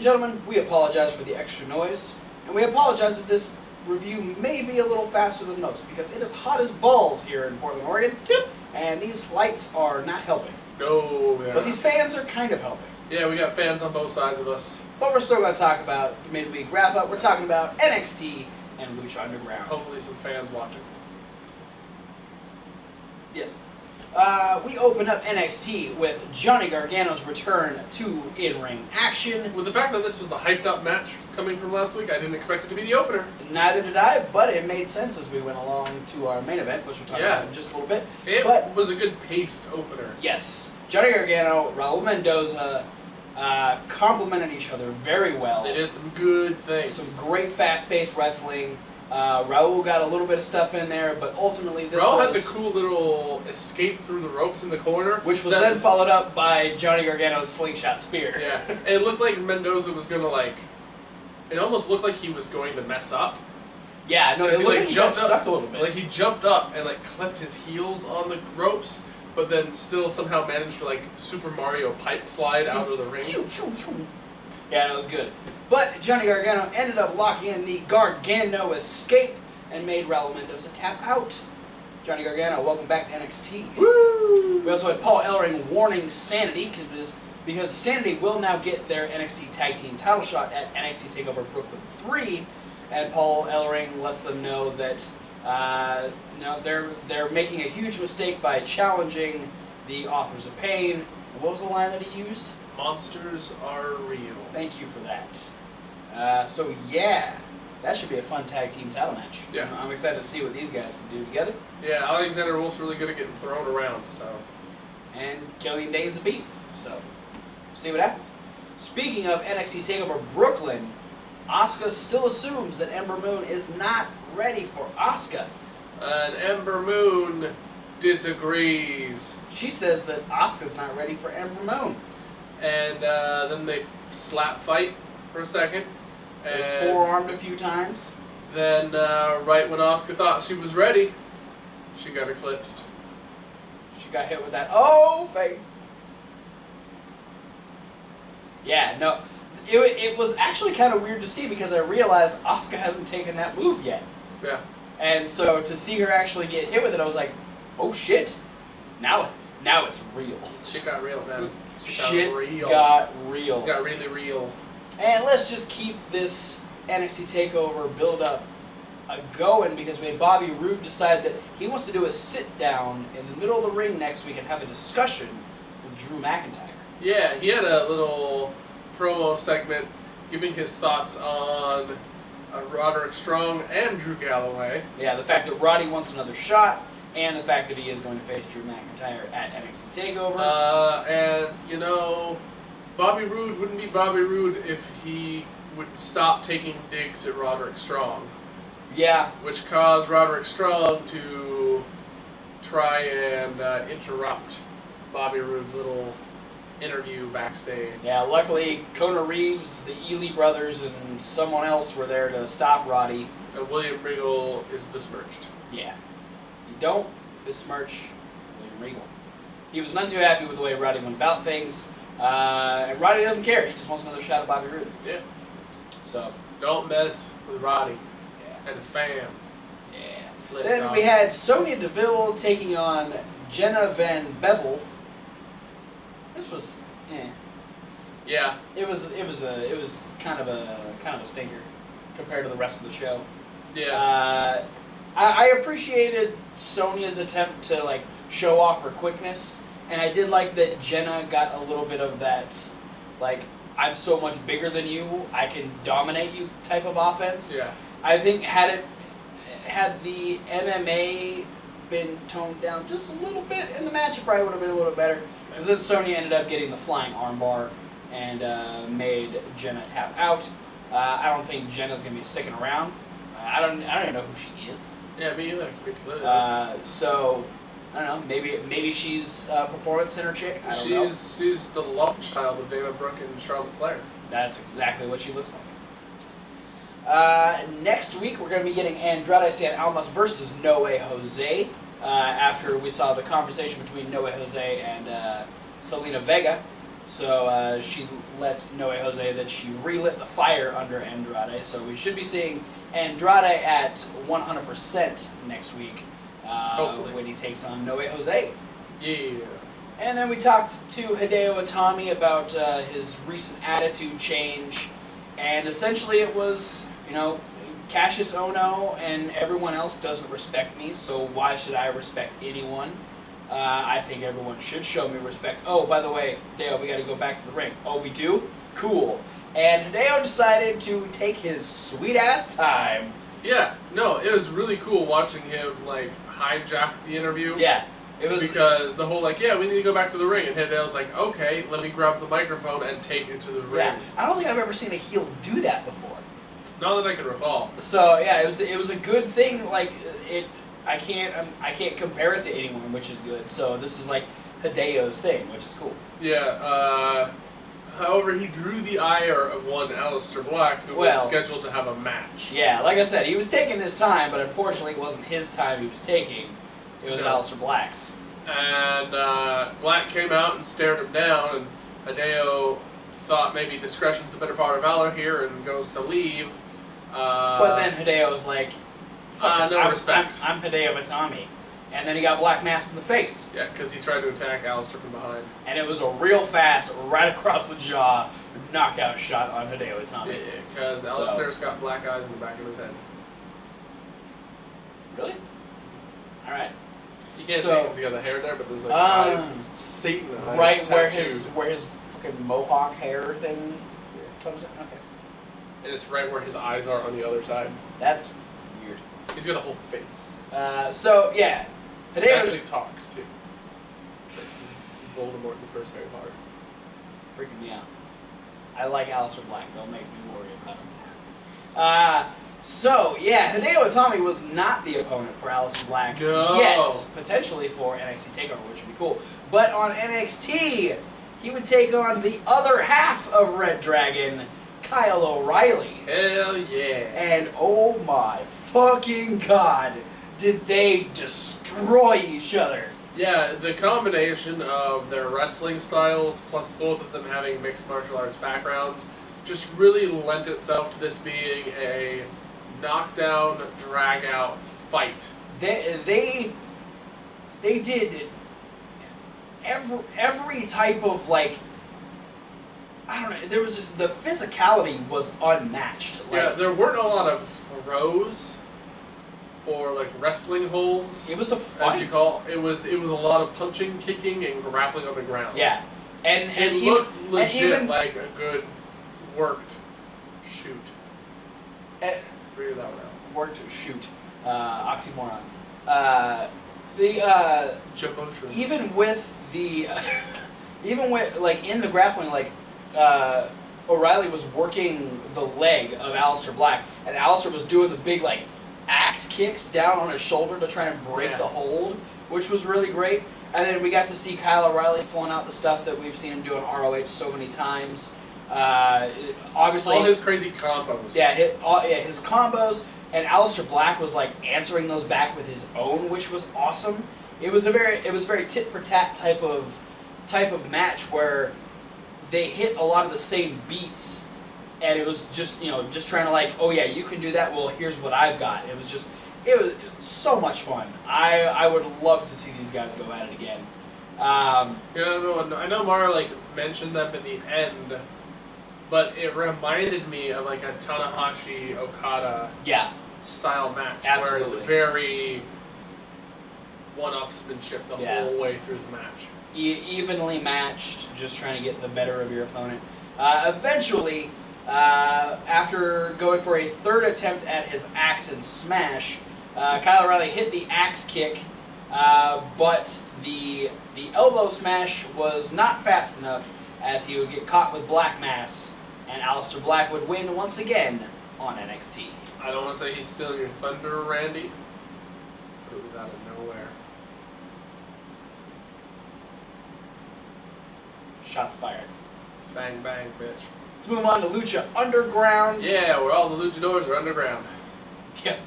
gentlemen, we apologize for the extra noise, and we apologize if this review may be a little faster than most, because it is hot as balls here in Portland, Oregon. Yep. And these lights are not helping. No, they're But not. these fans are kind of helping. Yeah, we got fans on both sides of us. But we're still going to talk about the midweek wrap-up. We're talking about NXT and Lucha Underground. Hopefully some fans watching. Yes. We open up NXT with Johnny Gargano's return to in-ring action. With the fact that this was the hyped-up match coming from last week, I didn't expect it to be the opener. Neither did I, but it made sense as we went along to our main event, which we'll talk about in just a little bit. It was a good paced opener. Yes. Johnny Gargano, Raul Mendoza complemented each other very well. They did some good things. Some great fast-paced wrestling. Raul got a little bit of stuff in there, but ultimately this Raul had the cool little escape through the ropes in the corner. Which was then followed up by Johnny Gargano's slingshot spear. Yeah. And it looked like Mendoza was going to, it almost looked like he was going to mess up. Yeah, no, it looked like he got stuck a little bit. Like, he jumped up and, clipped his heels on the ropes, but then still somehow managed to, Super Mario pipe slide out of the ring. Yeah, that was good. But Johnny Gargano ended up locking in the Gargano escape and made Raul Mendoza tap out. Johnny Gargano, welcome back to NXT. Woo! We also had Paul Ellering warning Sanity because Sanity will now get their NXT Tag Team title shot at NXT TakeOver Brooklyn 3, and Paul Ellering lets them know that they're making a huge mistake by challenging the Authors of Pain. And what was the line that he used? Monsters are real. Thank you for that. So yeah, that should be a fun tag team title match. Yeah. I'm excited to see what these guys can do together. Yeah, Alexander Wolf's really good at getting thrown around, so. And Killian Dane's a beast, so see what happens. Speaking of NXT TakeOver Brooklyn, Asuka still assumes that Ember Moon is not ready for Asuka. And Ember Moon disagrees. She says that Asuka's not ready for Ember Moon. And then they slap fight for a second. They forearmed a few times. Then, right when Asuka thought she was ready, she got eclipsed. She got hit with that face. Yeah, no. It was actually kind of weird to see because I realized Asuka hasn't taken that move yet. Yeah. And so to see her actually get hit with it, I was like, oh shit. Now it's real. Shit got real, man. Shit got real. Got really real. And let's just keep this NXT TakeOver build-up going because we had Bobby Roode decide that he wants to do a sit-down in the middle of the ring next week and have a discussion with Drew McIntyre. Yeah, he had a little promo segment giving his thoughts on Roderick Strong and Drew Galloway. Yeah, the fact that Roddy wants another shot, and the fact that he is going to face Drew McIntyre at NXT TakeOver. And, Bobby Roode wouldn't be Bobby Roode if he would stop taking digs at Roderick Strong. Yeah. Which caused Roderick Strong to try and interrupt Bobby Roode's little interview backstage. Yeah, luckily Kona Reeves, the Ely brothers, and someone else were there to stop Roddy. And William Regal is besmirched. Yeah. You don't besmirch William Regal. He was none too happy with the way Roddy went about things. And Roddy doesn't care. He just wants another shot at Bobby Roode. Yeah. So. Don't mess with Roddy. Yeah. And his fam. Yeah. Then we had Sonya Deville taking on Jenna Van Bevel. This was, Yeah. It was kind of a stinker compared to the rest of the show. Yeah. I appreciated Sonya's attempt to show off her quickness, and I did like that Jenna got a little bit of that, I'm so much bigger than you, I can dominate you type of offense. Yeah. I think had the MMA been toned down just a little bit in the match, it probably would have been a little better. Because then Sonya ended up getting the flying armbar and made Jenna tap out. I don't think Jenna's gonna be sticking around. I don't even know who she is. Yeah, me either. So I don't know. Maybe she's a performance center chick. I don't know. She's the love child of Dana Brooke and Charlotte Flair. That's exactly what she looks like. Next week we're gonna be getting Andrade Cien Almas versus No Way Jose. After we saw the conversation between No Way Jose and Selena Vega. So she let Noe Jose that she relit the fire under Andrade. So we should be seeing Andrade at 100% next week when he takes on Noe Jose. Yeah. And then we talked to Hideo Itami about his recent attitude change. And essentially it was, Cassius Ohno and everyone else doesn't respect me, so why should I respect anyone? I think everyone should show me respect. Oh, by the way, Hideo, we got to go back to the ring. Oh, we do? Cool. And Hideo decided to take his sweet-ass time. Yeah, no, it was really cool watching him, hijack the interview. Yeah. It was because the whole, we need to go back to the ring. And Hideo's like, okay, let me grab the microphone and take it to the ring. Yeah. I don't think I've ever seen a heel do that before. Not that I can recall. So, yeah, it was a good thing. I can't compare it to anyone, which is good. So this is Hideo's thing, which is cool. Yeah. However, he drew the ire of one Aleister Black, who was scheduled to have a match. Yeah, like I said, he was taking his time, but unfortunately, it wasn't his time he was taking. It was Aleister Black's. And Black came out and stared him down, and Hideo thought maybe discretion's the better part of valor here, and goes to leave. But then Hideo was like, respect. I'm Hideo Itami. And then he got Black masked in the face. Yeah, because he tried to attack Aleister from behind. And it was a real fast, right across the jaw, knockout shot on Hideo Itami. Yeah, because Aleister's got black eyes in the back of his head. Really? Alright. You can't see because he's got the hair there, but there's eyes. Satan eyes. Right where his fucking mohawk hair thing comes in? Okay. And it's right where his eyes are on the other side. That's weird. He's got a whole face. So, yeah. He actually talks, too. Voldemort in the first Harry Potter. Freaking me out. I like Aleister Black. Don't make me worry about him. So, yeah, Hideo Itami was not the opponent for Aleister Black yet. Potentially for NXT TakeOver, which would be cool. But on NXT, he would take on the other half of Red Dragon, Kyle O'Reilly. Hell yeah. And oh my fucking god, did they destroy each other. Yeah, the combination of their wrestling styles, plus both of them having mixed martial arts backgrounds, just really lent itself to this being a knockdown, drag-out fight. They did every type of I don't know. There was the physicality was unmatched. Yeah, there weren't a lot of throws or wrestling holds. It was a fight. As you call it, was a lot of punching, kicking, and grappling on the ground. Yeah, and it looked legit like a good worked shoot. Figure that one out. Worked shoot, oxymoron. Even with the in the grappling, O'Reilly was working the leg of Aleister Black, and Aleister was doing the big axe kicks down on his shoulder to try and break the hold, which was really great. And then we got to see Kyle O'Reilly pulling out the stuff that we've seen him do on ROH so many times. Obviously, all his crazy combos. Yeah, his combos, and Aleister Black was answering those back with his own, which was awesome. It was very tit for tat type of match where they hit a lot of the same beats, and it was just trying to oh yeah, you can do that. Well, here's what I've got. It was so much fun. I would love to see these guys go at it again. I know Mara mentioned them at the end, but it reminded me of a Tanahashi Okada style match. Absolutely. Where it's very one-upsmanship the whole way through the match. Evenly matched, just trying to get the better of your opponent. Eventually, after going for a third attempt at his axe and smash, Kyle O'Reilly hit the axe kick, but the elbow smash was not fast enough, as he would get caught with black mass, and Aleister Black would win once again on NXT. I don't want to say he's stealing your thunder, Randy, but it was out of nowhere. Shots fired. Bang, bang, bitch. Let's move on to Lucha Underground. Yeah, where all the luchadors are underground. Yep.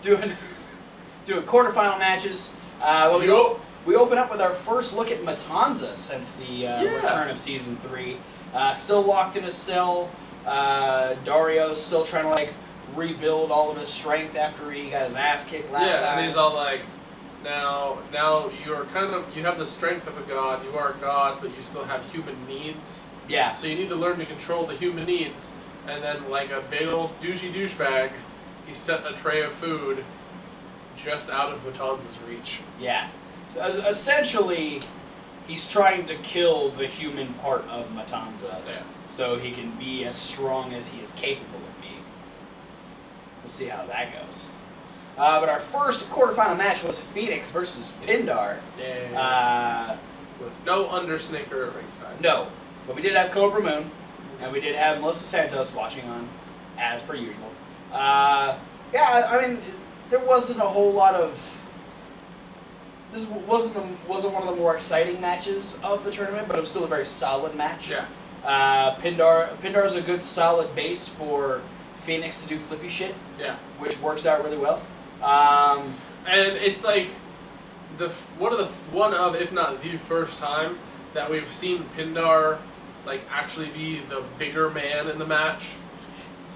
Doing quarterfinal matches. we open up with our first look at Matanza since the return of Season 3. Still locked in his cell. Dario's still trying to like rebuild all of his strength after he got his ass kicked last time. Yeah, and he's all like, now you're you have the strength of a god, you are a god, but you still have human needs. Yeah. So you need to learn to control the human needs. And then, like a big old douchebag, he set a tray of food just out of Matanza's reach. Yeah. Essentially, he's trying to kill the human part of Matanza so he can be as strong as he is capable of being. We'll see how that goes. But our first quarterfinal match was Phoenix versus Pindar. Yeah. With no Undersnaker at ringside. No. But we did have Cobra Moon, and we did have Melissa Santos watching on, as per usual. I mean, there wasn't a whole lot of... This wasn't one of the more exciting matches of the tournament, but it was still a very solid match. Yeah. Pindar's a good solid base for Phoenix to do flippy shit. Yeah. Which works out really well. And it's like one of, if not the first time that we've seen Pindar like actually be the bigger man in the match.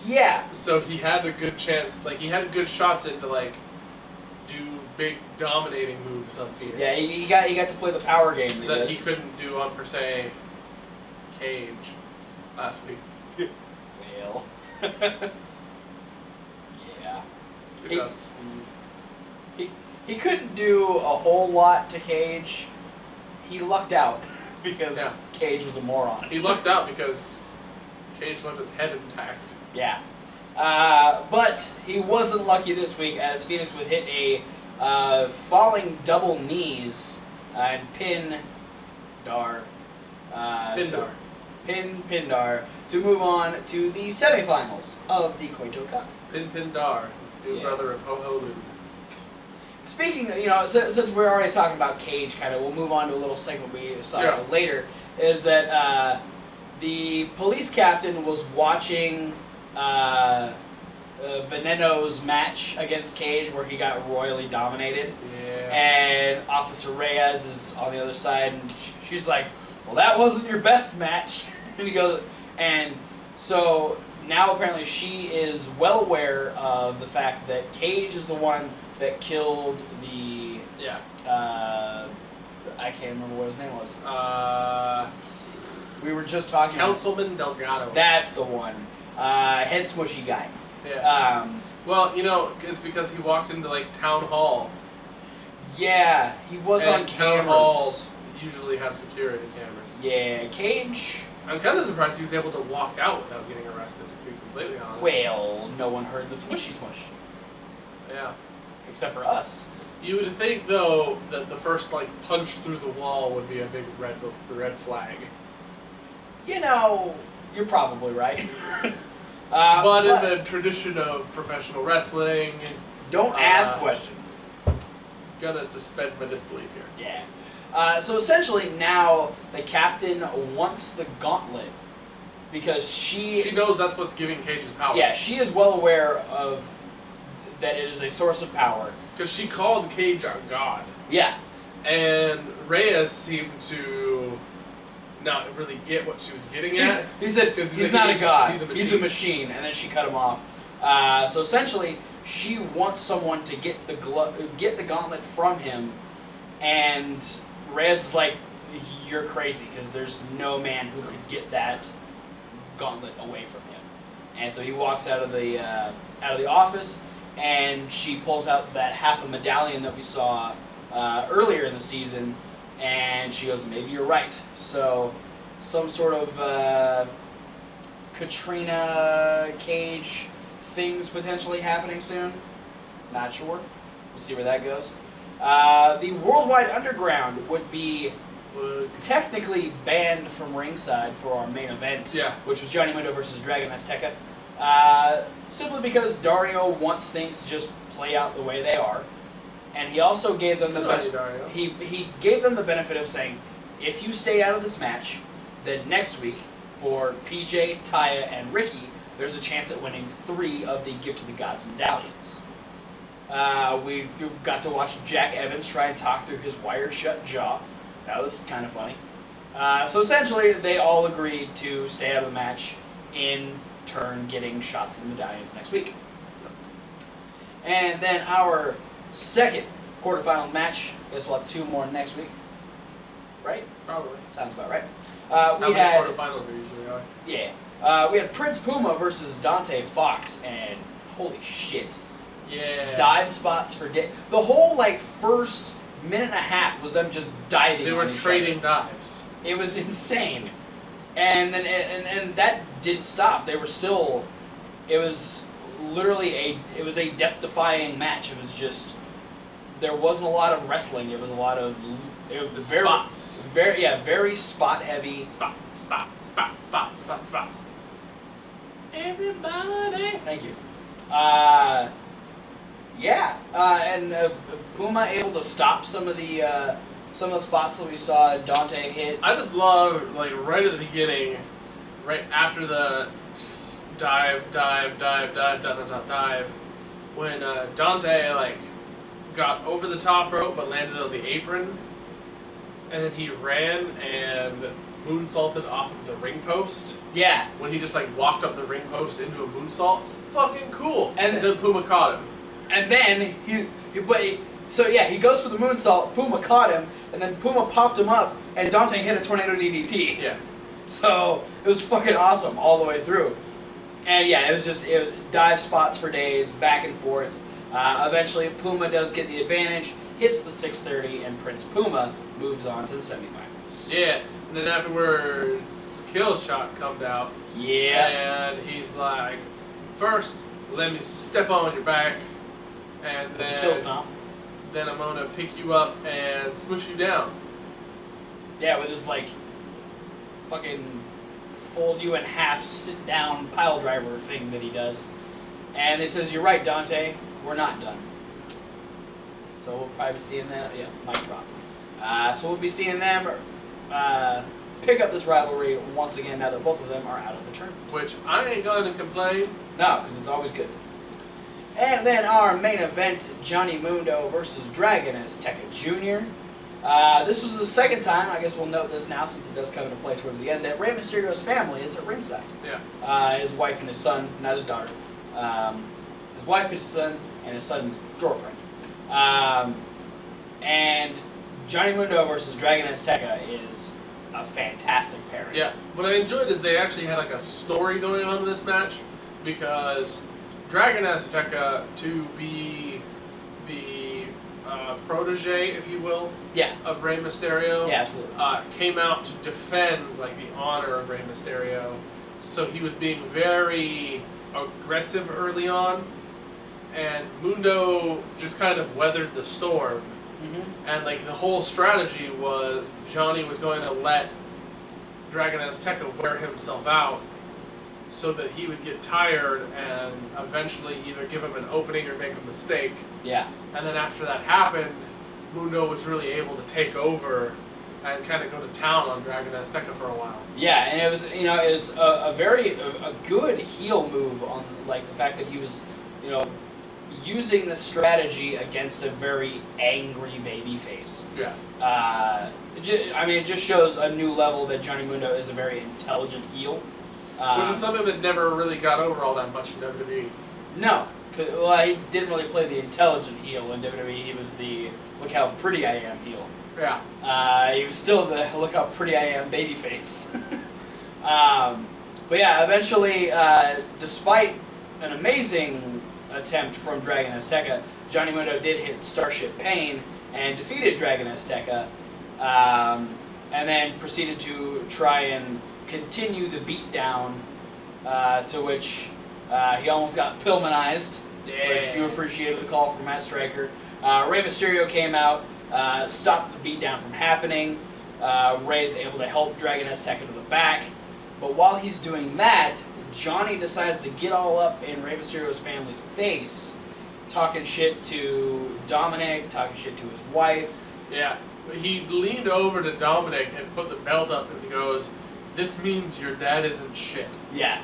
Yeah. So he had a good chance, like he had good shots into like do big dominating moves on Phoenix. Yeah, he got to play the power game that he couldn't do on per se Cage last week. Well. Yeah. Good job, Steve. He couldn't do a whole lot to Cage. He lucked out because Cage was a moron. He lucked out because Cage left his head intact. Yeah. But he wasn't lucky this week as Phoenix would hit a falling double knees and pin Dar. Pindar to move on to the semifinals of the Cueto Cup. Pindar, new brother of Ho Ho Lou. Speaking of, since we're already talking about Cage, kind of, we'll move on to a little segment we saw later, is that the police captain was watching Veneno's match against Cage where he got royally dominated. Yeah. And Officer Reyes is on the other side, and she's like, well, that wasn't your best match. And he goes, and so now apparently she is well aware of the fact that Cage is the one that killed the... Yeah. I can't remember what his name was. We were just talking Councilman Delgado. That's the one. Head smushy guy. Yeah. Well, it's because he walked into, like, Town Hall. Yeah, he was on cameras. Town Hall usually have security cameras. Yeah, Cage... I'm kind of surprised he was able to walk out without getting arrested, to be completely honest. Well, no one heard the smushy smush. Yeah. Except for us. You would think, though, that the first, like, punch through the wall would be a big red flag. You're probably right. But in the tradition of professional wrestling... Don't ask questions. Gonna suspend my disbelief here. Yeah. So essentially now the captain wants the gauntlet because she knows that's what's giving Cage's power. Yeah, she is well aware of that it is a source of power. Because she called Cage a god. Yeah. And Reyes seemed to not really get what she was getting at. He said he's not a god. He's a machine. And then she cut him off. So essentially, she wants someone to get the gauntlet from him, and Reyes is like, "You're crazy," because there's no man who could get that gauntlet away from him. And so he walks out of the office, and she pulls out that half a medallion that we saw earlier in the season, and she goes, "Maybe you're right." So some sort of Katrina Cage things potentially happening soon. Not sure. We'll see where that goes. The Worldwide Underground would be technically banned from ringside for our main event, which was Johnny Mundo versus Dragon Azteca. Simply because Dario wants things to just play out the way they are, and he also gave them he gave them the benefit of saying, if you stay out of this match, then next week for PJ, Taya, and Ricky, there's a chance at winning 3 of the Gift to the Gods medallions. We got to watch Jack Evans try and talk through his wired shut jaw. That was kind of funny. So essentially, they all agreed to stay out of the match, in turn getting shots at the medallions next week. And then our second quarterfinal match, I guess we'll have 2 more next week. Right? Probably. Sounds about right. How We many had quarterfinals are usually are. Yeah. We had Prince Puma versus Dante Fox, and holy shit. Yeah. Dive spots for the whole, first minute and a half was them just diving They on were each trading other. dives. It was insane. And then and that didn't stop. They were still... It was literally a death-defying match. It was just... There wasn't a lot of wrestling. It was a lot of... It was Spots. Very spot-heavy. Spots. Everybody. Thank you. And Puma able to stop some of the spots that we saw Dante hit. I just love, right at the beginning, right after the dive, when Dante, got over the top rope but landed on the apron, and then he ran and moonsaulted off of the ring post. Yeah. When he just, walked up the ring post into a moonsault. Fucking cool. And then Puma caught him. And then he goes for the moonsault. Puma caught him, and then Puma popped him up, and Dante hit a tornado DDT. Yeah. So it was fucking awesome all the way through. And yeah, it was dive spots for days, back and forth. Eventually, Puma does get the advantage, hits the 630, and Prince Puma moves on to the semifinals. Yeah. And then afterwards, Killshot comes out. Yeah. And he's like, first, let me step on your back, and then Kill stomp. Then I'm gonna pick you up and smush you down. Yeah, with his fucking fold you in half, sit down pile driver thing that he does. And it says, "You're right, Dante. We're not done." So we'll probably be seeing that. Yeah, mic drop. So we'll be seeing them pick up this rivalry once again now that both of them are out of the tournament. Which I ain't gonna complain. No, because it's always good. And then our main event, Johnny Mundo versus Dragon Azteca Jr. This was the second time, I guess we'll note this now since it does come into play towards the end, that Rey Mysterio's family is at ringside. Yeah. His wife and his son, not his daughter. His wife, his son, and his son's girlfriend. And Johnny Mundo versus Dragon Azteca is a fantastic pairing. Yeah. What I enjoyed is they actually had a story going on in this match, because Dragon Azteca, to be the protege, if you will, of Rey Mysterio, Yeah, absolutely. came out to defend the honor of Rey Mysterio. So he was being very aggressive early on, and Mundo just kind of weathered the storm. Mm-hmm. And the whole strategy was Johnny was going to let Dragon Azteca wear himself out, so that he would get tired and eventually either give him an opening or make a mistake. Yeah. And then after that happened, Mundo was really able to take over and kind of go to town on Dragon Azteca for a while. Yeah, and it was a good heel move on the fact that he was using the strategy against a very angry babyface. Yeah. It just shows a new level that Johnny Mundo is a very intelligent heel. Which is something that never really got over all that much in WWE. No, he didn't really play the intelligent heel in WWE. He was the look how pretty I am heel. Yeah. He was still the look how pretty I am babyface. But yeah, eventually, despite an amazing attempt from Dragon Azteca, Johnny Mundo did hit Starship Pain and defeated Dragon Azteca, and then proceeded to try and continue the beatdown, to which he almost got Pillmanized, which you appreciated the call from Matt Stryker. Rey Mysterio came out, stopped the beatdown from happening. Rey's able to help Dragon Azteca to the back, but while he's doing that, Johnny decides to get all up in Rey Mysterio's family's face, talking shit to Dominic, talking shit to his wife. Yeah. He leaned over to Dominic and put the belt up and he goes, "This means your dad isn't shit." Yeah.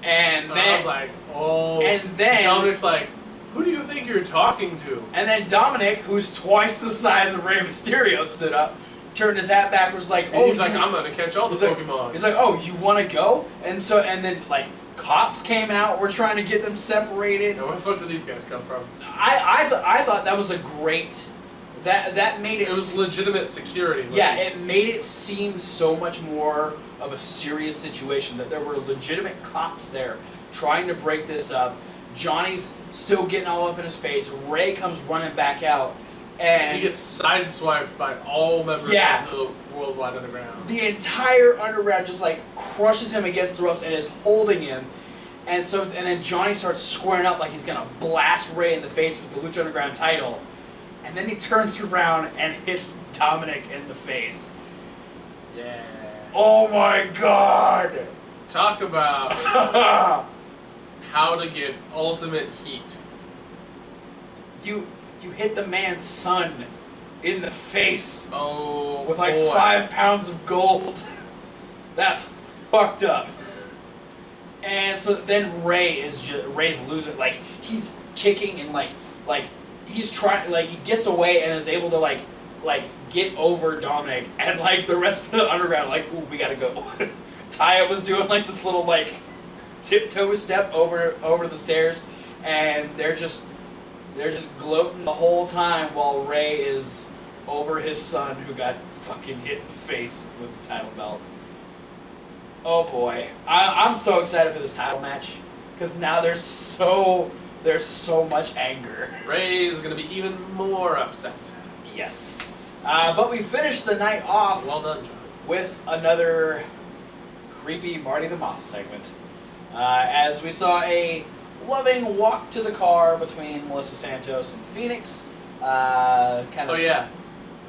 And then I was like, oh. And then Dominic's like, Who do you think you're talking to? And then Dominic, who's twice the size of Rey Mysterio, stood up, turned his hat backwards, like, And he's like, I'm gonna catch all the Pokemon. He's like, oh, you want to go? And then like cops came out. We're trying to get them separated. Now, where the fuck did these guys come from? I thought that was a great. That made it. It was legitimate security. Yeah, it made it seem so much more of a serious situation, that there were legitimate cops there trying to break this up. Johnny's still getting all up in his face. Ray comes running back out, and he gets sideswiped by all members of the Worldwide Underground. The entire Underground just like crushes him against the ropes and is holding him. And then Johnny starts squaring up like he's gonna blast Ray in the face with the Lucha Underground title. And then he turns around and hits Dominic in the face. Yeah. Oh my god! Talk about how to get ultimate heat. You hit the man's son in the face. Oh, with like boy. 5 pounds of gold. That's fucked up. And so then Ray's losing. Like he's kicking and like he's trying, like he gets away and is able to like get over Dominic, and like the rest of the Underground like, ooh, we gotta go. Taya was doing like this little like tiptoe step over the stairs, and they're just gloating the whole time while Ray is over his son who got fucking hit in the face with the title belt. Oh boy, I'm so excited for this title match because now there's so much anger. Ray is gonna be even more upset. Yes, but we finished the night off. Well done, John. With another creepy Marty the Moth segment, as we saw a loving walk to the car between Melissa Santos and Phoenix. Kind of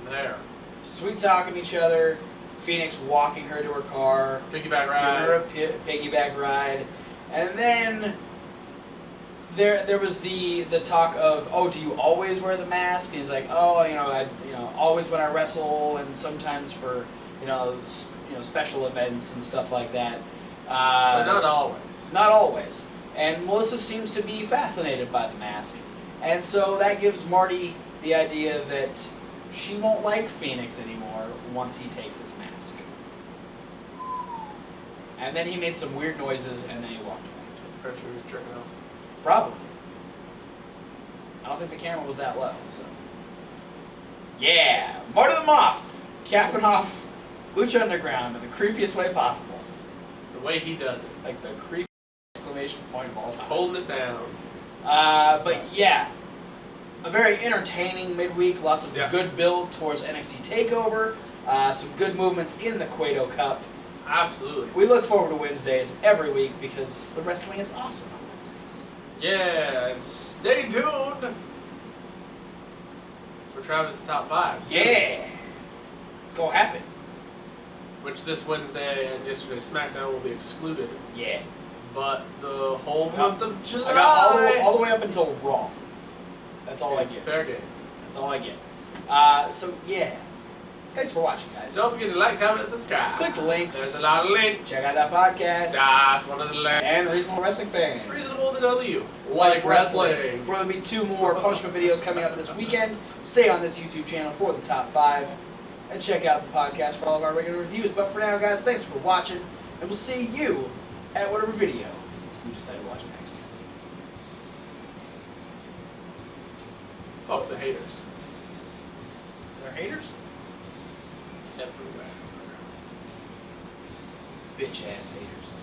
there. Sweet talking each other. Phoenix walking her to her car, Piggyback ride. giving her a piggyback ride, and then there was the talk of, oh, do you always wear the mask? And he's like, oh, I always when I wrestle, and sometimes for special events and stuff like that. But not always. Not always. And Melissa seems to be fascinated by the mask, and so that gives Marty the idea that she won't like Phoenix anymore once he takes his mask. And then he made some weird noises, and then he walked away. Pretty sure he was jerking off. Probably. I don't think the camera was that low, so. Yeah! Marty the Moth! Capping off Lucha Underground in the creepiest way possible. The way he does it. Like the creepiest exclamation point of all time. Holding it down. But yeah. A very entertaining midweek. Lots of good build towards NXT TakeOver. Some good movements in the Cueto Cup. Absolutely. We look forward to Wednesdays every week because the wrestling is awesome on Wednesdays. Yeah, and stay tuned for Travis' Top 5s. Yeah! It's gonna happen. Which this Wednesday and yesterday's SmackDown will be excluded. Yeah. But the whole month of July. I got all the way up until Raw. That's all I get. Fair game. That's all I get. So yeah. Thanks for watching, guys. Don't forget to like, comment, and subscribe. Click the links. There's a lot of links. Check out that podcast. That's one of the links. And Reasonable Wrestling Fans. It's reasonable to W. Like wrestling. There will be 2 more punishment videos coming up this weekend. Stay on this YouTube channel for the top 5. And check out the podcast for all of our regular reviews. But for now, guys, thanks for watching. And we'll see you at whatever video you decide to watch next. Fuck the haters. Are there haters? Everywhere. Bitch ass haters.